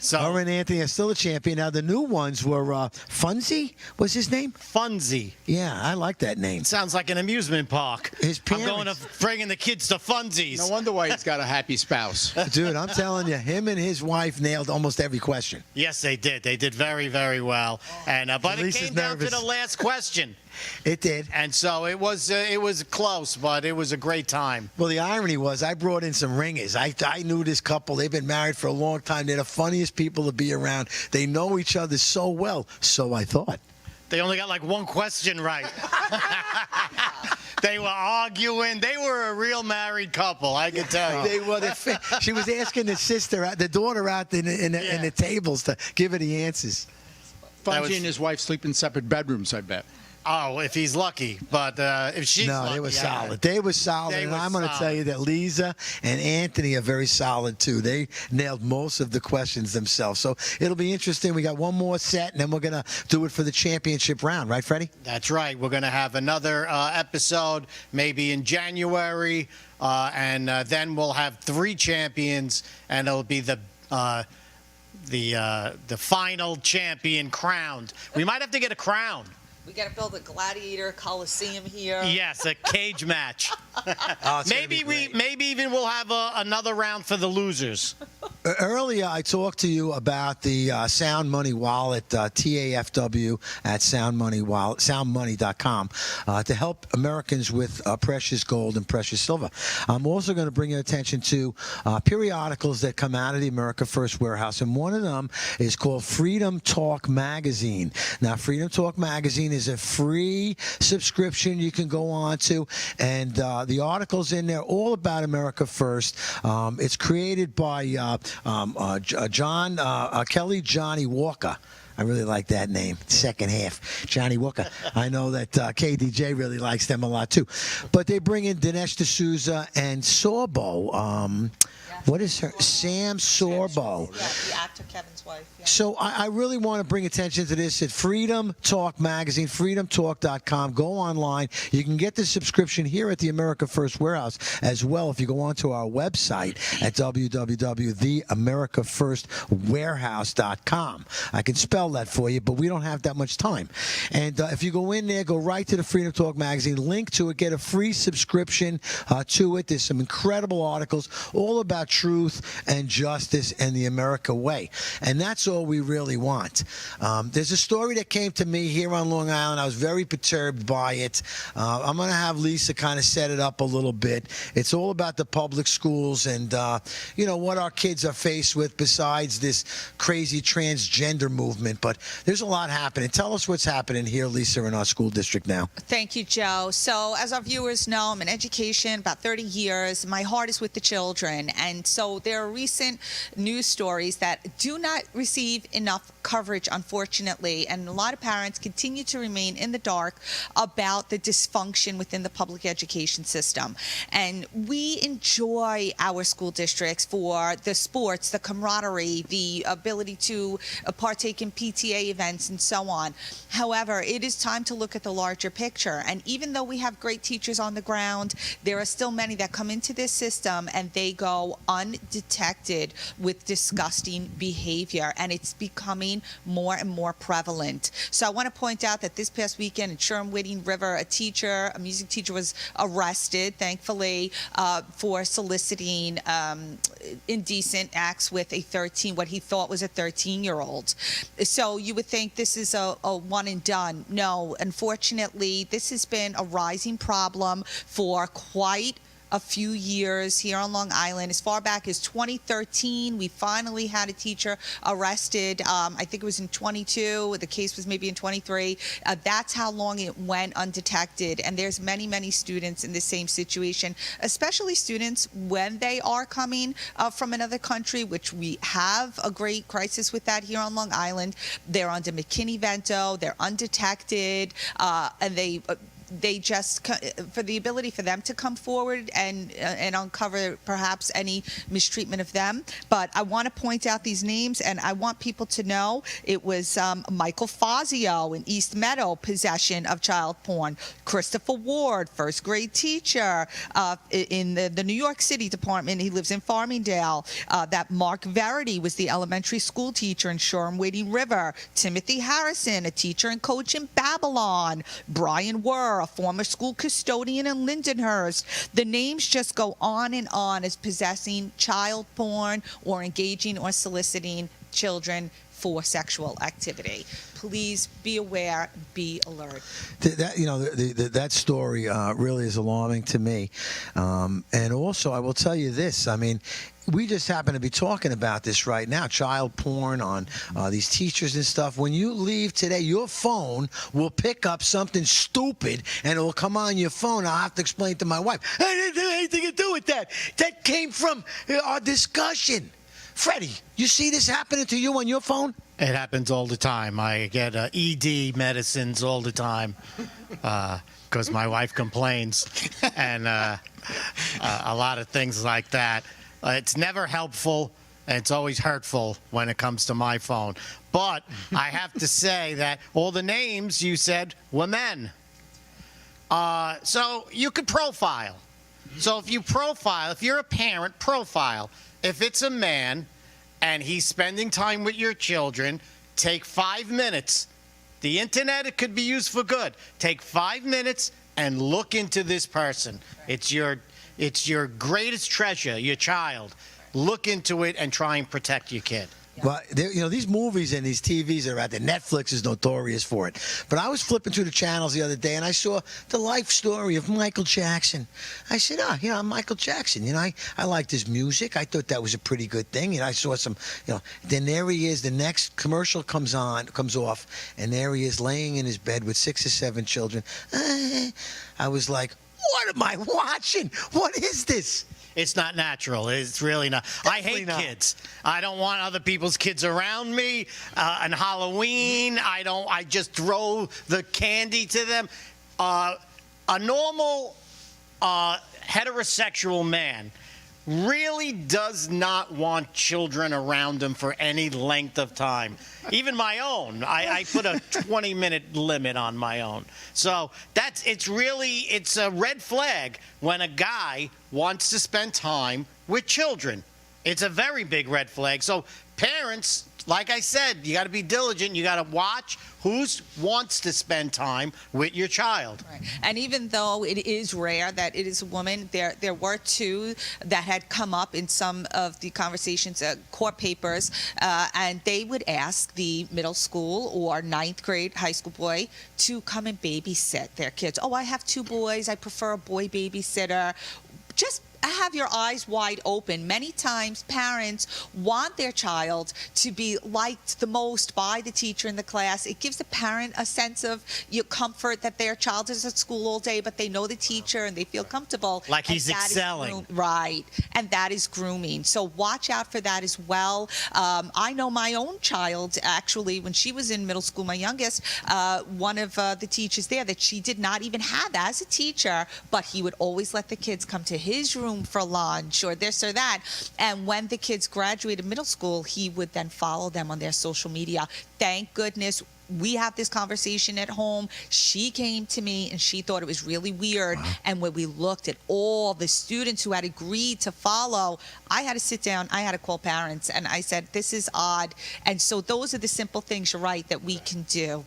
So, Her and Anthony are still a champion. Now, the new ones were Funzy, was his name? Funzy. Yeah, I like that name. Sounds like an amusement park. His parents. I'm going to bringing the kids to Funzies. No wonder why he's got a happy spouse. Dude, I'm telling you, him and his wife nailed almost every question. Yes, they did. They did very, very well. And but it came down to the last question. It did. And so it was close, but it was a great time. Well, the irony was I brought in some ringers. I knew this couple. They've been married for a long time. They're the funniest people to be around. They know each other so well. So I thought. They only got like one question right. They were arguing. They were a real married couple, I can tell you. They were. She was asking the daughter out in the tables to give her the answers. Fungy and his wife sleep in separate bedrooms, I bet. Oh, if he's lucky. But if she's lucky. No, they were solid. They were solid. And I'm going to tell you that Lisa and Anthony are very solid, too. They nailed most of the questions themselves. So it'll be interesting. We got one more set, and then we're going to do it for the championship round. Right, Freddie? That's right. We're going to have another episode maybe in January, and then we'll have 3 champions, and it'll be the final champion crowned. We might have to get a crown. We got to build a gladiator coliseum here. Yes, a cage match. Oh, maybe even we'll have another round for the losers. Earlier, I talked to you about the Sound Money Wallet, TAFW at soundmoney.com, to help Americans with precious gold and precious silver. I'm also going to bring your attention to periodicals that come out of the America First Warehouse, and one of them is called Freedom Talk Magazine. Now, Freedom Talk Magazine is a free subscription you can go on to, and the articles in there all about America First. It's created by Kelly Johnny Walker. I really like that name, second half, Johnny Walker. I know that KDJ really likes them a lot, too. But they bring in Dinesh D'Souza and Sorbo. What is her? Sam Sorbo. Yeah, the actor Kevin's wife. Yeah. So I really want to bring attention to this at Freedom Talk Magazine, freedomtalk.com. Go online. You can get the subscription here at the America First Warehouse as well if you go onto our website at www.theamericafirstwarehouse.com. I can spell that for you, but we don't have that much time. And if you go in there, go right to the Freedom Talk Magazine, link to it, get a free subscription to it. There's some incredible articles all about truth and justice and the America way. And that's all we really want. There's a story that came to me here on Long Island. I was very perturbed by it. I'm going to have Lisa kind of set it up a little bit. It's all about the public schools and, what our kids are faced with besides this crazy transgender movement. But there's a lot happening. Tell us what's happening here, Lisa, in our school district now. Thank you, Joe. So as our viewers know, I'm in education about 30 years. My heart is with the children. And And so there are recent news stories that do not receive enough coverage, unfortunately, and a lot of parents continue to remain in the dark about the dysfunction within the public education system. And we enjoy our school districts for the sports, the camaraderie, the ability to partake in PTA events and so on. However, it is time to look at the larger picture. And even though we have great teachers on the ground, there are still many that come into this system and they go undetected with disgusting behavior, and it's becoming more and more prevalent. So I want to point out that this past weekend in Sherwin River, a music teacher was arrested, thankfully, for soliciting indecent acts with what he thought was a 13-year-old. So you would think this is a one and done. No, unfortunately, this has been a rising problem for quite a few years here on Long Island. As far back as 2013, we finally had a teacher arrested. I think it was in 22. The case was maybe in 23. That's how long it went undetected. And there's many, many students in the same situation, especially students when they are coming from another country, which we have a great crisis with that here on Long Island. They're under McKinney-Vento. They're undetected, and they just, for the ability for them to come forward and uncover perhaps any mistreatment of them. But I want to point out these names, and I want people to know it was Michael Fazio in East Meadow, possession of child porn. Christopher Ward, first grade teacher in the New York City department. He lives in Farmingdale. That Mark Verity was the elementary school teacher in Sherwin River. Timothy Harrison, a teacher and coach in Babylon. Brian Wurr, a former school custodian in Lindenhurst. The names just go on and on as possessing child porn or engaging or soliciting children for sexual activity. Please be aware, be alert. That story really is alarming to me. And also, I will tell you this. I mean, we just happen to be talking about this right now, child porn on these teachers and stuff. When you leave today, your phone will pick up something stupid, and it will come on your phone. I'll have to explain to my wife, I didn't have anything to do with that. That came from our discussion. Freddie, you see this happening to you on your phone? It happens all the time. I get ED medicines all the time because my wife complains, and a lot of things like that. It's never helpful, and it's always hurtful when it comes to my phone. But I have to say that all the names you said were men. So you could profile. So if you're a parent, profile. If it's a man and he's spending time with your children, take 5 minutes. The internet, it could be used for good. Take 5 minutes and look into this person. It's your greatest treasure, your child. Look into it and try and protect your kid. But these movies and these TVs that are out there, Netflix is notorious for it. But I was flipping through the channels the other day, and I saw the life story of Michael Jackson. I said, I'm Michael Jackson. I liked his music. I thought that was a pretty good thing. I saw some, Then there he is. The next commercial comes off, and there he is laying in his bed with 6 or 7 children. I was like, what am I watching? What is this? It's not natural. It's really not. I hate kids. I don't want other people's kids around me. On Halloween, I just throw the candy to them. A normal heterosexual man really does not want children around him for any length of time. Even my own. I put a 20-minute limit on my own. So it's a red flag when a guy wants to spend time with children. It's a very big red flag. So parents, like I said, you got to be diligent. You got to watch who wants to spend time with your child. Right. And even though it is rare that it is a woman, there were 2 that had come up in some of the conversations, court papers, and they would ask the middle school or 9th grade high school boy to come and babysit their kids. Oh, I have 2 boys. I prefer a boy babysitter. Just have your eyes wide open. Many times parents want their child to be liked the most by the teacher in the class. It gives the parent a sense of comfort that their child is at school all day, but they know the teacher and they feel comfortable. Like he's And that is excelling. right. And that is grooming. So watch out for that as well. I know my own child, actually, when she was in middle school, my youngest, one of the teachers there that she did not even have as a teacher, but he would always let the kids come to his room for lunch or this or that. And when the kids graduated middle school, he would then follow them on their social media. Thank goodness we have this conversation at home. She came to me and she thought it was really weird. And when we looked at all the students who had agreed to follow, I had to sit down, I had to call parents, and I said, this is odd. And so those are the simple things, you're right, that we can do.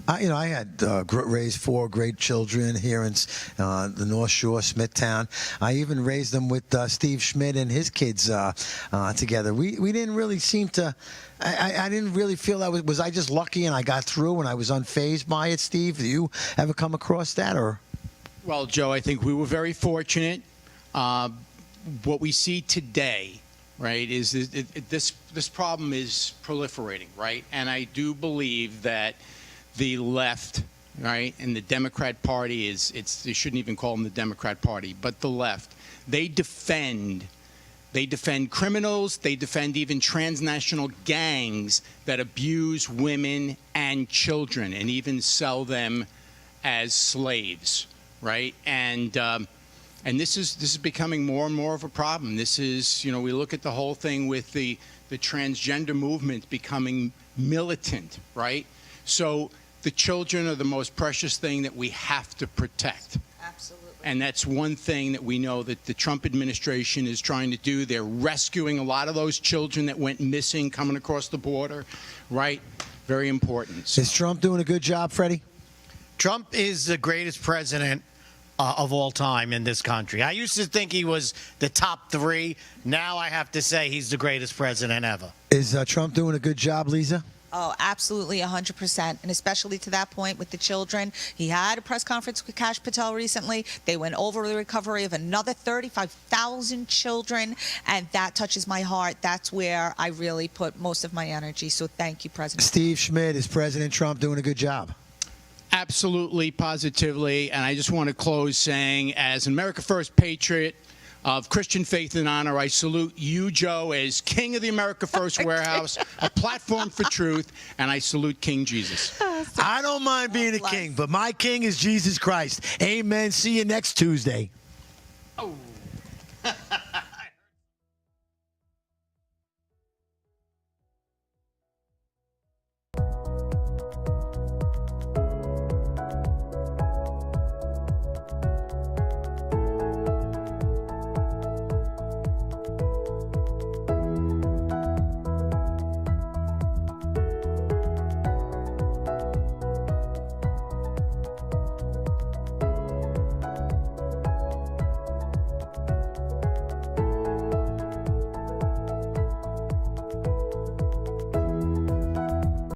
I had raised 4 great children here in the North Shore, Smithtown. I even raised them with Steve Schmidt and his kids together. We didn't really seem to. I didn't really feel that was I just lucky and I got through and I was unfazed by it. Steve, do you ever come across that or? Well, Joe, I think we were very fortunate. What we see today, right, is this problem is proliferating, right? And I do believe that the left, right, and the Democrat Party you shouldn't even call them the Democrat Party, but the left, they defend criminals, they defend even transnational gangs that abuse women and children and even sell them as slaves, right? And this is becoming more and more of a problem. This is, we look at the whole thing with the transgender movement becoming militant, right? So the children are the most precious thing that we have to protect. Absolutely. And that's one thing that we know that the Trump administration is trying to do. They're rescuing a lot of those children that went missing coming across the border, right? Very important. Is Trump doing a good job, Freddie? Trump is the greatest president of all time in this country. I used to think he was the top 3. Now I have to say he's the greatest president ever. Is Trump doing a good job, Lisa? Oh, absolutely, 100%. And especially to that point with the children. He had a press conference with Kash Patel recently. They went over the recovery of another 35,000 children. And that touches my heart. That's where I really put most of my energy. So thank you, President. Steve Schmidt, is President Trump doing a good job? Absolutely, positively. And I just want to close saying, as an America First patriot of Christian faith and honor, I salute you, Joe, as King of the America First Warehouse, a platform for truth, and I salute King Jesus. I don't mind being a king, but my king is Jesus Christ. Amen. See you next Tuesday. Oh.